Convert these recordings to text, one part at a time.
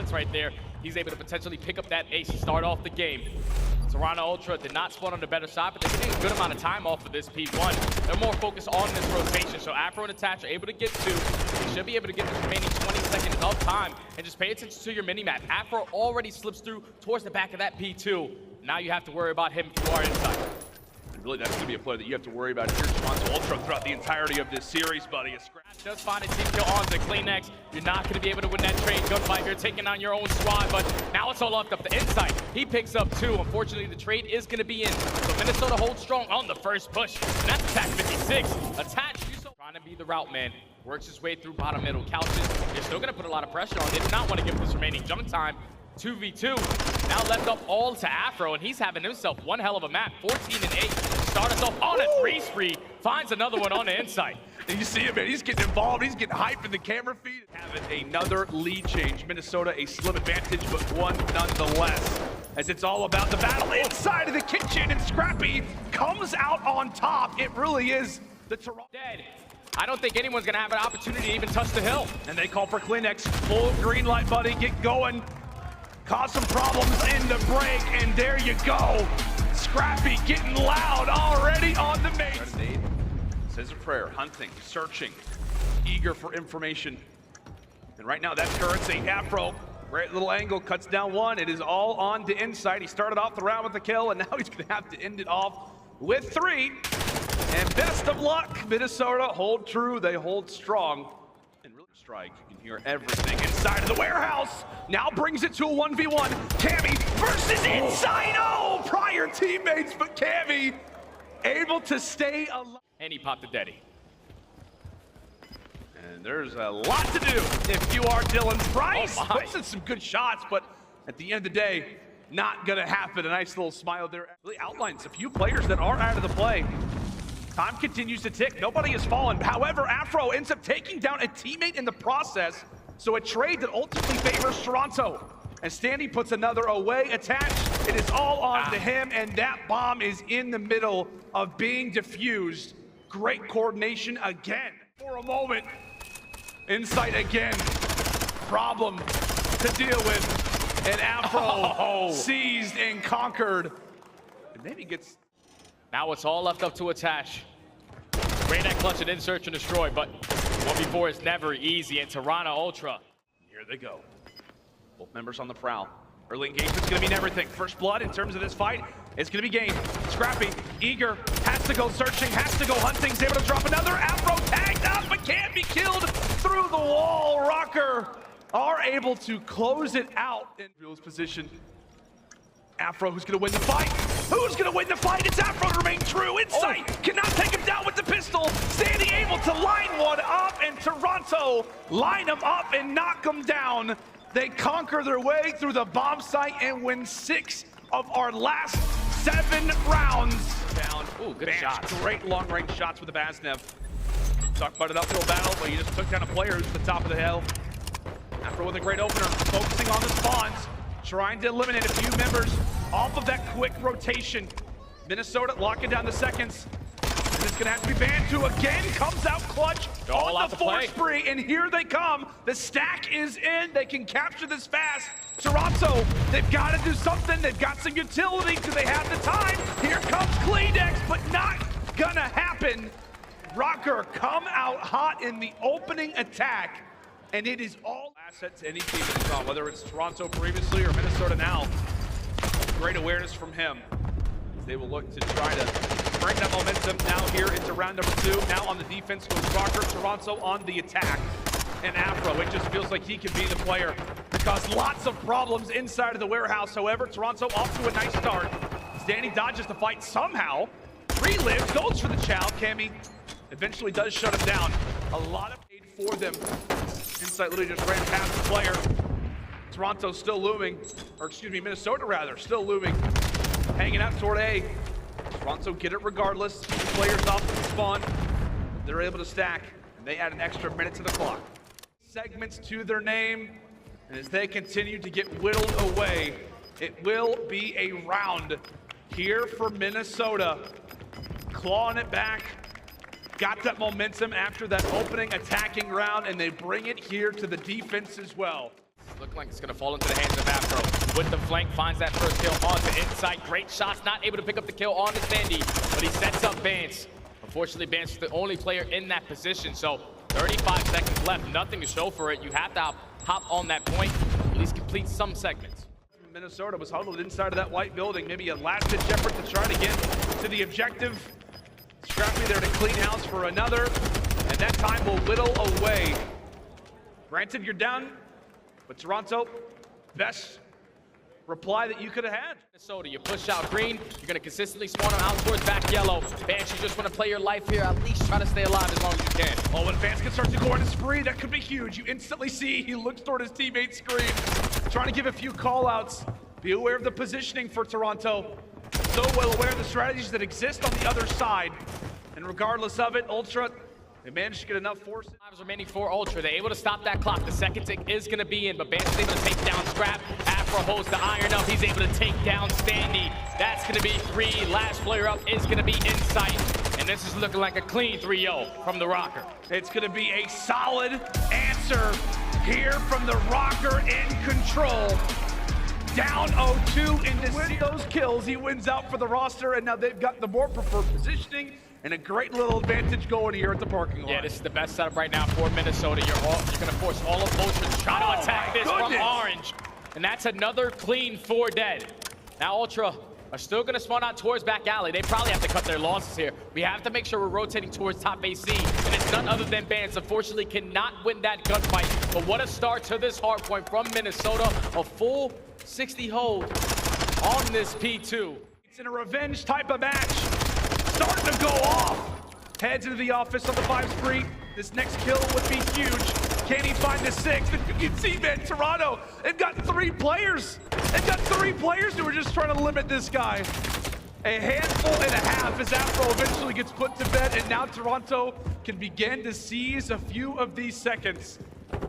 Bance right there. He's able to potentially pick up that ace to start off the game. Toronto Ultra did not spawn on the better side, but they're getting a good amount of time off of this P1. They're more focused on this rotation, so Afro and Attach are able to get 2. They should be able to get this remaining 20 seconds of time, and just pay attention to your mini-map. Afro already slips through towards the back of that P2. Now you have to worry about him if you are inside. Really, that's going to be a player that you have to worry about here, Toronto Ultra, throughout the entirety of this series, buddy. A scratch does find a team kill on the CleanX. You're not going to be able to win that trade gunfight. You're taking on your own squad, but now it's all locked up the inside. He picks up 2. Unfortunately, the trade is going to be in. So Minnesota holds strong on the first push. And that's attack 56. Attach, trying to be the route man. Works his way through bottom middle couches. They're still going to put a lot of pressure on. They do not want to give this remaining jump time. 2v2. Now left up all to Afro, and he's having himself one hell of a map. 14 and 8. Start us off on a 3 spree. Finds another one on the inside. And you see him, man. He's getting involved. He's getting hyped in the camera feed. Having another lead change. Minnesota a slim advantage, but one nonetheless. As it's all about the battle inside of the kitchen, and Scrappy comes out on top. It really is the Toronto. Dead. I don't think anyone's going to have an opportunity to even touch the hill. And they call for CleanX. Full green light, buddy. Get going. Cause some problems in the break, and there you go. Scrappy getting loud already on the main. Says a prayer, hunting, searching, eager for information. And right now that's currency. Afro, great little angle, cuts down 1. It is all on the inside. He started off the round with the kill, and now he's gonna have to end it off with 3. And best of luck, Minnesota hold true, they hold strong. And really strike, you can hear everything inside of the warehouse. Now brings it to a 1v1. Cammy versus inside. Oh, prior teammates, but Cammy able to stay alive. And he popped the Deddy. And there's a lot to do if you are Dylan Price. Oh, puts in some good shots, but at the end of the day, not gonna happen. A nice little smile there. Really outlines a few players that are out of the play. Time continues to tick. Nobody has fallen. However, Afro ends up taking down a teammate in the process. So a trade that ultimately favors Toronto. And Standy puts another away. Attached. It is all on to him, and that bomb is in the middle of being defused. Great coordination again. For a moment. Insight again. Problem to deal with. And Afro seized and conquered. And maybe gets... Now it's all left up to Attach. Great at clutch and in search and destroy, but 1v4 is never easy, and Toronto Ultra. Here they go. Both members on the prowl. Early engagement's gonna mean everything. First blood in terms of this fight, it's gonna be game. Scrappy, eager, has to go searching, has to go hunting, is able to drop another. Afro tagged up, but can't be killed through the wall. Røkkr are able to close it out in Real's position. Afro, who's gonna win the fight? Who's gonna win the fight? It's Afro to remain true. Insight cannot take him down with the pistol. Standy able to line one up, and Toronto line him up and knock him down. They conquer their way through the bomb site and win 6 of our last 7 rounds. Down. Ooh, good Bance, shots. Great long-range shots with the Baznev. Talk about an uphill battle, but he just took down a player who's at the top of the hill. Afro with a great opener, focusing on the spawns. Trying to eliminate a few members off of that quick rotation. Minnesota locking down the seconds. And it's gonna have to be banned to again. Comes out clutch on the 4 spree, and here they come. The stack is in. They can capture this fast. Toronto, they've got to do something. They've got some utility. Do they have the time? Here comes CleanX, but not gonna happen. Røkkr come out hot in the opening attack. And it is all assets any team is on, whether it's Toronto previously or Minnesota now. Great awareness from him. They will look to try to bring that momentum now here into round number 2. Now on the defense goes Røkkr, Toronto on the attack. And Afro, it just feels like he can be the player because lots of problems inside of the warehouse. However, Toronto off to a nice start. Standy dodges the fight somehow. Relives, goes for the chow. Cammy eventually does shut him down. A lot of aid for them. Insight literally just ran past the player. Toronto still looming, or excuse me, Minnesota rather, still looming. Hanging out toward A. Toronto get it regardless. The players off the spawn. They're able to stack, and they add an extra minute to the clock. Segments to their name, and as they continue to get whittled away, it will be a round here for Minnesota. Clawing it back. Got that momentum after that opening attacking round, and they bring it here to the defense as well. Looking like it's going to fall into the hands of Afro. With the flank, finds that first kill onto Insight. Great shots, not able to pick up the kill on the Sandy, but he sets up Bance. Unfortunately, Bance is the only player in that position, so 35 seconds left, nothing to show for it. You have to hop on that point, at least complete some segments. Minnesota was huddled inside of that white building. Maybe a last-ditch effort to try to get to the objective. Scrappy there to clean house for another, and that time will whittle away. Granted, you're down, but Toronto, best reply that you could have had. Minnesota, you push out green, you're going to consistently spawn them out towards back yellow. Vance, you just want to play your life here, at least try to stay alive as long as you can. Oh, when Vance can start to go on a spree, that could be huge. You instantly see he looks toward his teammate's screen, trying to give a few call-outs. Be aware of the positioning for Toronto. So well aware of the strategies that exist on the other side. And regardless of it, Ultra, they managed to get enough force. Times remaining for Ultra. They're able to stop that clock. The second tick is going to be in, but Bance is able to take down Scrap. Afro holds the iron up. He's able to take down Sandy. That's going to be 3. Last player up is going to be Insight. And this is looking like a clean 3-0 from the Røkkr. It's going to be a solid answer here from the Røkkr in control. Down 0-2 into those kills. He wins out for the roster, and now they've got the more preferred positioning and a great little advantage going here at the parking lot. Yeah, this is the best setup right now for Minnesota. You're going to force all of Ultra to try to attack this from Orange. And that's another clean 4 dead. Now Ultra are still going to spawn out towards back alley. They probably have to cut their losses here. We have to make sure we're rotating towards top AC, and it's none other than Bance. Unfortunately, cannot win that gunfight. But what a start to this hard point from Minnesota. A full 60 hold on this P2. It's in a revenge type of match. Starting to go off. Heads into the office on the 5 spree. This next kill would be huge. Can he find the 6th? And you can see, man, Toronto, they've got 3 players. They've got 3 players who are just trying to limit this guy. A handful and a half as Afro eventually gets put to bed, and now Toronto can begin to seize a few of these seconds.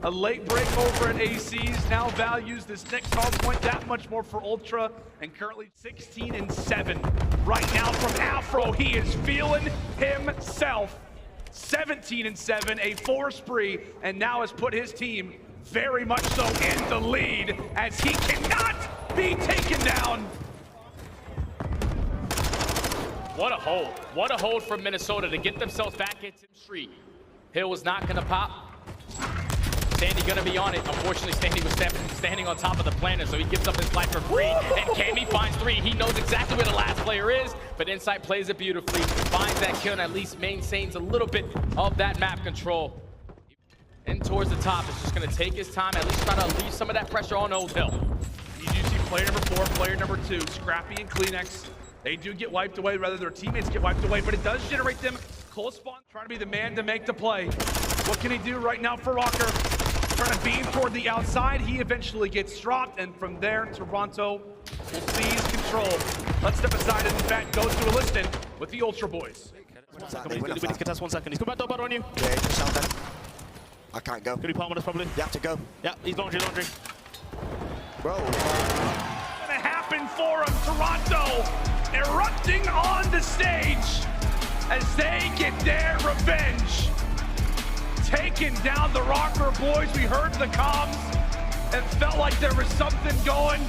A late break over at AC's now values this next hard point that much more for Ultra, and currently 16-7 right now from Afro. He is feeling himself. 17-7, a 4 spree, and now has put his team very much so in the lead as he cannot be taken down. What a hold. What a hold from Minnesota to get themselves back into the street. Hill was not going to pop. Sandy gonna be on it. Unfortunately, Sandy was standing on top of the planter, so he gives up his life for free. And Cammy finds 3. He knows exactly where the last player is, but Insight plays it beautifully, finds that kill, and at least maintains a little bit of that map control. And towards the top, it's just gonna take his time, at least try to leave some of that pressure on Old Hill. You do see player number 4, player number 2, Scrappy and KiSMET. They do get wiped away, rather their teammates get wiped away, but it does generate them close spawn, trying to be the man to make the play. What can he do right now for Røkkr? Trying to beam toward the outside. He eventually gets dropped, and from there, Toronto will seize control. Let's step aside and in fact go to a listing with the Ultra Boys. 1 second, we need to contest 1 second. He's coming back door on you. Yeah, just sound that. I can't go. Could he palm on us probably? You have to go. Yeah, he's laundry. Bro. Gonna happen for him. Toronto erupting on the stage as they get their revenge. Taking down the Røkkr boys. We heard the comms and felt like there was something going.